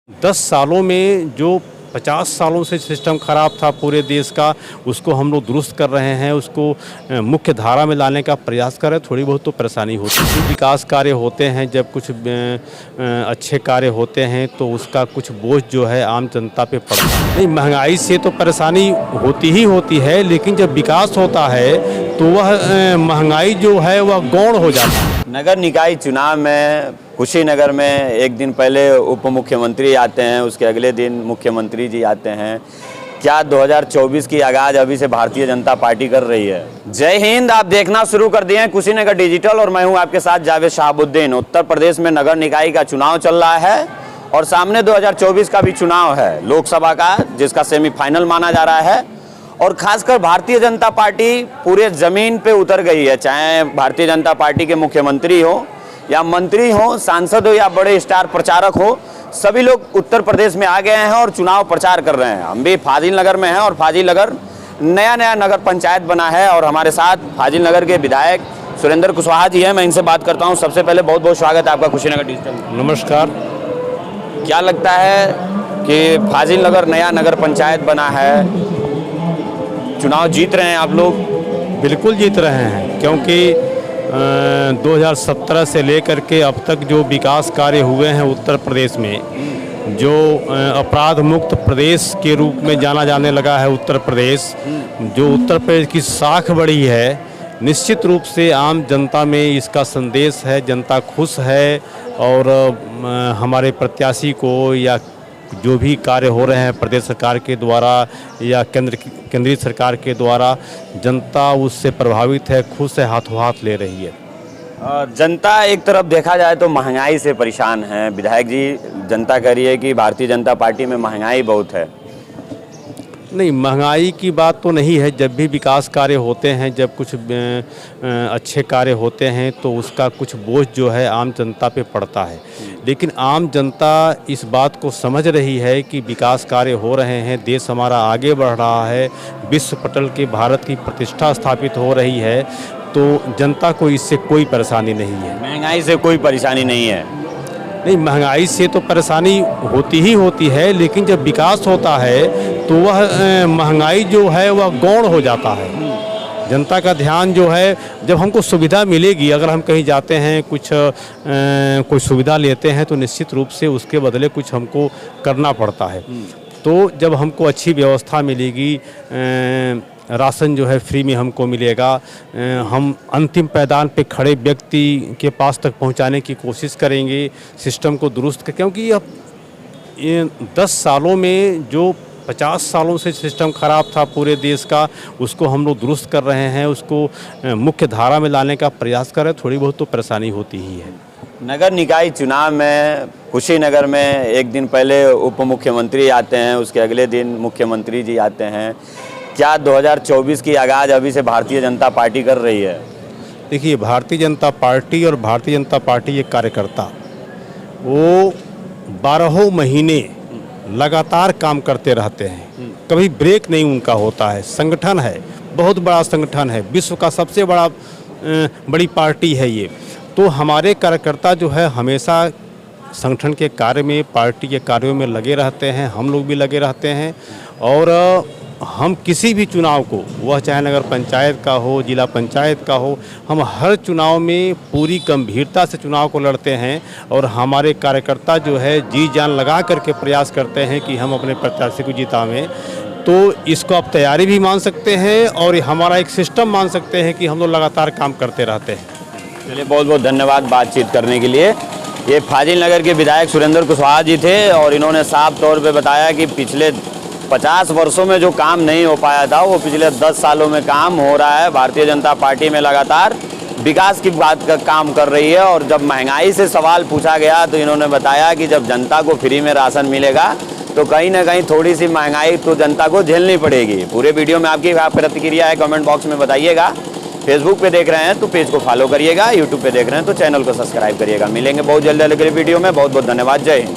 10 सालों में जो 50 सालों से सिस्टम खराब था पूरे देश का, उसको हम लोग दुरुस्त कर रहे हैं, उसको मुख्य धारा में लाने का प्रयास कर रहे हैं। थोड़ी बहुत तो परेशानी होती है, विकास कार्य होते हैं, जब कुछ अच्छे कार्य होते हैं तो उसका कुछ बोझ जो है आम जनता पे पड़ता है। नहीं, महंगाई से तो परेशानी होती ही होती है, लेकिन जब विकास होता है तो वह महंगाई जो है वह गौण हो जाता है। नगर निकाय चुनाव में कुशीनगर में एक दिन पहले उप मुख्यमंत्री आते हैं, उसके अगले दिन मुख्यमंत्री जी आते हैं। क्या 2024 की आगाज अभी से भारतीय जनता पार्टी कर रही है? जय हिंद। आप देखना शुरू कर दिए हैं कुशीनगर डिजिटल और मैं हूं आपके साथ जावेद शहाबुद्दीन। उत्तर प्रदेश में नगर निकाय का चुनाव चल रहा है और सामने 2024 का भी चुनाव है, लोकसभा का, जिसका सेमीफाइनल माना जा रहा है। और खासकर भारतीय जनता पार्टी पूरे जमीन पे उतर गई है, चाहे भारतीय जनता पार्टी के मुख्यमंत्री हो या मंत्री हो, सांसद हो या बड़े स्टार प्रचारक हो, सभी लोग उत्तर प्रदेश में आ गए हैं और चुनाव प्रचार कर रहे हैं। हम भी फाजिल नगर में हैं और फाजिल नगर नया नगर पंचायत बना है और हमारे साथ फाजिल नगर के विधायक सुरेंद्र कुशवाहा जी हैं। मैं इनसे बात करता हूं। सबसे पहले बहुत बहुत स्वागत है आपका कुशीनगर डिजिटल। नमस्कार। क्या लगता है कि फाजिल नगर नया नगर पंचायत बना है, चुनाव जीत रहे हैं आप लोग? बिल्कुल जीत रहे हैं, क्योंकि 2017 से लेकर के अब तक जो विकास कार्य हुए हैं उत्तर प्रदेश में, जो अपराध मुक्त प्रदेश के रूप में जाना जाने लगा है उत्तर प्रदेश, जो उत्तर प्रदेश की साख बढ़ी है, निश्चित रूप से आम जनता में इसका संदेश है। जनता खुश है और हमारे प्रत्याशी को या जो भी कार्य हो रहे हैं प्रदेश सरकार के द्वारा या केंद्रीय सरकार के द्वारा, जनता उससे प्रभावित है, खुश है, हाथों हाथ ले रही है। जनता एक तरफ देखा जाए तो महंगाई से परेशान है। विधायक जी, जनता कह रही है कि भारतीय जनता पार्टी में महंगाई बहुत है। नहीं, महंगाई की बात तो नहीं है। जब भी विकास कार्य होते हैं, जब कुछ अच्छे कार्य होते हैं तो उसका कुछ बोझ जो है आम जनता पे पड़ता है। लेकिन आम जनता इस बात को समझ रही है कि विकास कार्य हो रहे हैं, देश हमारा आगे बढ़ रहा है, विश्व पटल के भारत की प्रतिष्ठा स्थापित हो रही है, तो जनता को इससे कोई परेशानी नहीं है। महंगाई से कोई परेशानी नहीं है? नहीं, महंगाई से तो परेशानी होती ही होती है, लेकिन जब विकास होता है तो वह महंगाई जो है वह गौण हो जाता है। जनता का ध्यान जो है, जब हमको सुविधा मिलेगी, अगर हम कहीं जाते हैं, कोई सुविधा लेते हैं तो निश्चित रूप से उसके बदले कुछ हमको करना पड़ता है। तो जब हमको अच्छी व्यवस्था मिलेगी, राशन जो है फ्री में हमको मिलेगा, हम अंतिम पायदान पे खड़े व्यक्ति के पास तक पहुंचाने की कोशिश करेंगे, सिस्टम को दुरुस्त कर, क्योंकि अब ये 10 सालों में जो 50 सालों से सिस्टम खराब था पूरे देश का, उसको हम लोग दुरुस्त कर रहे हैं, उसको मुख्य धारा में लाने का प्रयास कर रहे हैं। थोड़ी बहुत तो परेशानी होती ही है। नगर निकाय चुनाव में कुशीनगर में एक दिन पहले उप मुख्यमंत्री आते हैं, उसके अगले दिन मुख्यमंत्री जी आते हैं। क्या 2024 की आगाज अभी से भारतीय जनता पार्टी कर रही है? देखिए, भारतीय जनता पार्टी और भारतीय जनता पार्टी के कार्यकर्ता वो 12 महीने लगातार काम करते रहते हैं, कभी ब्रेक नहीं उनका होता है। संगठन है, बहुत बड़ा संगठन है, विश्व का सबसे बड़ी पार्टी है ये। तो हमारे कार्यकर्ता जो है हमेशा संगठन के कार्य में, पार्टी के कार्यों में लगे रहते हैं, हम लोग भी लगे रहते हैं। और हम किसी भी चुनाव को, वह चाहे नगर पंचायत का हो, जिला पंचायत का हो, हम हर चुनाव में पूरी गंभीरता से चुनाव को लड़ते हैं और हमारे कार्यकर्ता जो है जी जान लगा करके प्रयास करते हैं कि हम अपने प्रत्याशी को जितावें। तो इसको आप तैयारी भी मान सकते हैं और हमारा एक सिस्टम मान सकते हैं कि हम लोग लगातार काम करते रहते हैं। चलिए, बहुत बहुत धन्यवाद बातचीत करने के लिए। ये फाजिल नगर के विधायक सुरेंद्र कुशवाहा जी थे और इन्होंने साफ तौर पे बताया कि पिछले 50 वर्षों में जो काम नहीं हो पाया था वो पिछले 10 सालों में काम हो रहा है। भारतीय जनता पार्टी में लगातार विकास की बात का काम कर रही है। और जब महंगाई से सवाल पूछा गया तो इन्होंने बताया कि जब जनता को फ्री में राशन मिलेगा तो कहीं ना कहीं थोड़ी सी महंगाई तो जनता को झेलनी पड़ेगी। पूरे वीडियो में आपकी प्रतिक्रिया है, कमेंट बॉक्स में बताइएगा। फेसबुक पे देख रहे हैं तो पेज को फॉलो करिएगा, यूट्यूब पे देख रहे हैं तो चैनल को सब्सक्राइब करिएगा। मिलेंगे बहुत जल्दी अगले वीडियो में। बहुत बहुत धन्यवाद। जय हिंद।